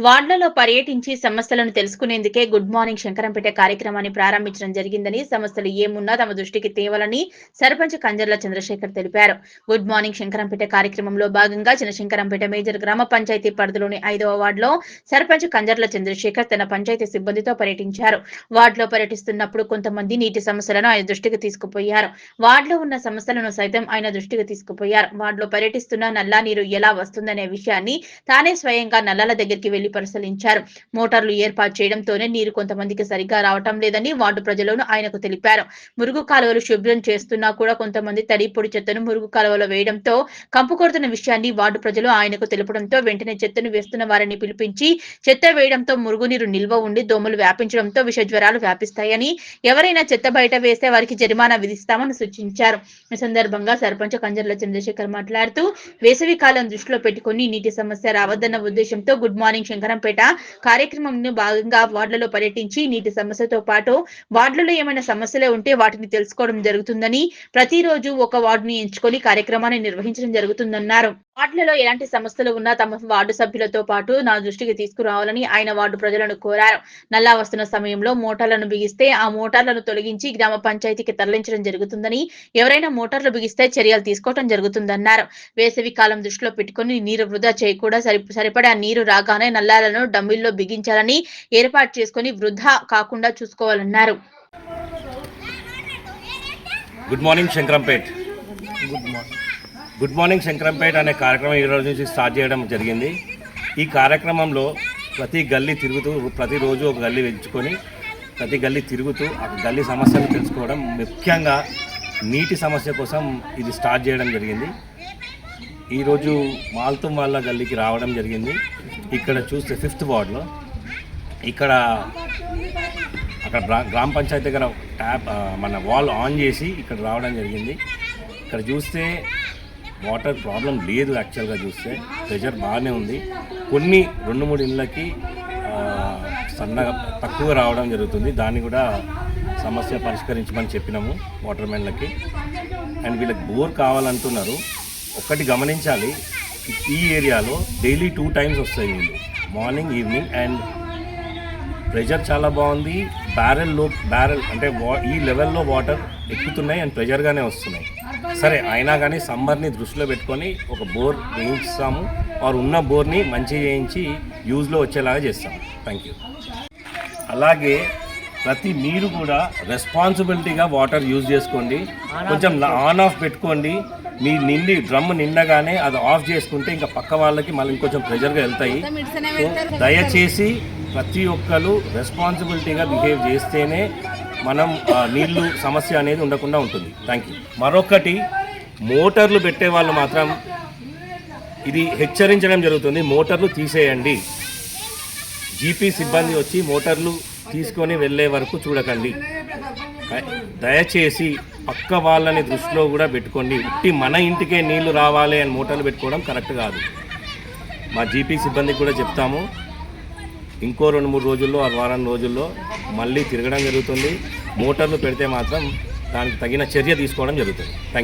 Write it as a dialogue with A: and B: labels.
A: వార్డులలో పర్యటించి సమస్యలను తెలుసుకునేందుకే గుడ్ మార్నింగ్ శంకరంపేట కార్యక్రమాన్ని ప్రారంభించడం జరిగిందని, సమస్యలు ఏమున్నా తమ దృష్టికి తేవాలని సర్పంచ్ కంజర్ల చంద్రశేఖర్ తెలిపారు. గుడ్ మార్నింగ్ శంకరంపేట కార్యక్రమంలో భాగంగా చిన్నశంకరంపేట మేజర్ గ్రామ పంచాయతీ పరిధిలోని 5వ వార్డులో సర్పంచ్ కంజర్ల చంద్రశేఖర్ తన పంచాయతీ సిబ్బందితో పర్యటించారు. వార్డులో పర్యటిస్తున్నప్పుడు కొంతమంది నీటి సమస్యలను ఆయన దృష్టికి తీసుకుపోయారు. వార్డులో ఉన్న సమస్యలను సైతం ఆయన దృష్టికి తీసుకుపోయారు. వార్డులో పర్యటిస్తున్న నల్లా నీరు ఎలా వస్తుందనే విషయాన్ని తానే స్వయంగా నల్లాల దగ్గరికి వెళ్లి పరిశీలించారు. మోటార్లు ఏర్పాటు చేయడంతోనే నీరు కొంతమందికి సరిగ్గా రావటం లేదని వార్డు ప్రజలను ఆయనకు తెలిపారు. మురుగు కాలువలు శుభ్రం చేస్తున్నా కూడా కొంతమంది తడి పొడి చెత్తను మురుగు కాలువలో వేయడంతో కంపు కొడుతున్న విషయాన్ని వార్డు ప్రజలు ఆయనకు తెలపడంతో వెంటనే చెత్తను వేస్తున్న వారిని పిలిపించి చెత్త వేయడంతో మురుగునీరు నిల్వ ఉండి దోమలు వ్యాపించడంతో విష జ్వరాలు వ్యాపిస్తాయని, ఎవరైనా చెత్త బయట వేస్తే వారికి జరిమానా విధిస్తామని సూచించారు. ఈ సందర్భంగా సర్పంచ్ కంజర్ల చంద్రశేఖర్ మాట్లాడుతూ, వేసవి కాలం దృష్టిలో పెట్టుకుని నీటి సమస్య రావద్దన్న ఉద్దేశంతో గుడ్ మార్నింగ్ శంకరంపేట కార్యక్రమంలో భాగంగా వార్డులలో పర్యటించి నీటి సమస్యతో పాటు వార్డులలో ఏమైనా సమస్యలు ఉంటే వాటిని తెలుసుకోవడం జరుగుతుందని, ప్రతిరోజు ఒక వార్డుని ఎంచుకొని కార్యక్రమాన్ని నిర్వహించడం జరుగుతుందన్నారు. వార్డులలో ఎలాంటి సమస్యలు ఉన్నా తమ వార్డు సభ్యులతో పాటు నా దృష్టికి తీసుకురావాలని ఆయన వార్డు ప్రజలను కోరారు. నల్లా వస్తున్న సమయంలో మోటార్లను బిగిస్తే ఆ మోటార్లను తొలగించి గ్రామ పంచాయతీకి తరలించడం జరుగుతుందని, ఎవరైనా మోటార్లు బిగిస్తే చర్యలు తీసుకోవడం జరుగుతుందన్నారు. వేసవి కాలం దృష్టిలో పెట్టుకుని నీరు వృధా చేయకుండా సరిపడా నీరు రాగానే నల్లాలను డమ్మిల్లో బిగించాలని, ఏర్పాటు చేసుకుని వృధా కాకుండా చూసుకోవాలన్నారు.
B: Good morning Shankarampet good morning Shankarampet అనే కార్యక్రమం ఈ రోజు నుంచి స్టార్ట్ చేయడం జరిగింది. ఈ కార్యక్రమంలో ప్రతి గల్లీ తిరుగుతూ ప్రతిరోజు ఒక గల్లీ ఎంచుకొని ప్రతి గల్లీ తిరుగుతూ ఆ గల్లీ సమస్యలు తెలుసుకోవడం, ముఖ్యంగా నీటి సమస్య కోసం ఇది స్టార్ట్ చేయడం జరిగింది. ఈరోజు మాల్తం వాళ్ళ గల్లీకి రావడం జరిగింది. ఇక్కడ చూస్తే 5th వార్డులో అక్కడ గ్రామ పంచాయతీ దగ్గర ట్యాప్ మన వాల్ ఆన్ చేసి ఇక్కడ రావడం జరిగింది. ఇక్కడ చూస్తే వాటర్ ప్రాబ్లం లేదు. యాక్చువల్గా చూస్తే ప్రెషర్ బాగానే ఉంది. కొన్ని 2-3 ఇళ్ళకి సన్నగా తక్కువ రావడం జరుగుతుంది. దాన్ని కూడా సమస్య పరిష్కరించమని చెప్పినాము వాటర్ మెన్లకి. అండ్ వీళ్ళకి బోర్ కావాలంటున్నారు. ఒక్కటి గమనించాలి, ఈ ఏరియాలో డైలీ 2 times వస్తాయి నీళ్ళు, మార్నింగ్ ఈవినింగ్. అండ్ ప్రెషర్ చాలా బాగుంది. బ్యారెల్ అంటే ఈ లెవెల్లో వాటర్ ఎక్కుతున్నాయి అండ్ ప్రెషర్గానే వస్తున్నాయి. సరే, అయినా కానీ సమ్మర్ని దృష్టిలో పెట్టుకొని ఒక బోర్ వేయించాము. వారు ఉన్న బోర్ని మంచిగా చేయించి యూజ్లో వచ్చేలాగా చేస్తాము. Thank you. అలాగే మీరు కూడా రెస్పాన్సిబిలిటీగా వాటర్ యూజ్ చేసుకోండి. కొంచెం ఆన్ ఆఫ్ పెట్టుకోండి. మీ డ్రమ్ నిండగానే అది ఆఫ్ చేసుకుంటే ఇంకా పక్క వాళ్ళకి మళ్ళీ ఇంకొంచెం ప్రెషర్గా వెళ్తాయి. దయచేసి ప్రతి ఒక్కరు రెస్పాన్సిబిలిటీగా బిహేవ్ చేస్తేనే మనం నీళ్లు సమస్య అనేది ఉండకుండా ఉంటుంది. Thank you. మరొకటి, మోటార్లు పెట్టే వాళ్ళు మాత్రం ఇది హెచ్చరించడం జరుగుతుంది, మోటార్లు తీసేయండి. జీపీ సిబ్బంది వచ్చి మోటార్లు తీసుకొని వెళ్ళే వరకు చూడకండి. దయచేసి పక్క వాళ్ళని దృష్టిలో కూడా పెట్టుకోండి. మన ఇంటికే నీళ్లు రావాలి అని మోటార్లు పెట్టుకోవడం కరెక్ట్ కాదు. మా జీపీ సిబ్బందికి కూడా చెప్తాము. ఇంకో 2-3 రోజుల్లో వారం రోజుల్లో మళ్ళీ తిరగడం జరుగుతుంది. మోటార్లు పెడితే మాత్రం దానికి తగిన చర్య తీసుకోవడం జరుగుతుంది. Thank you.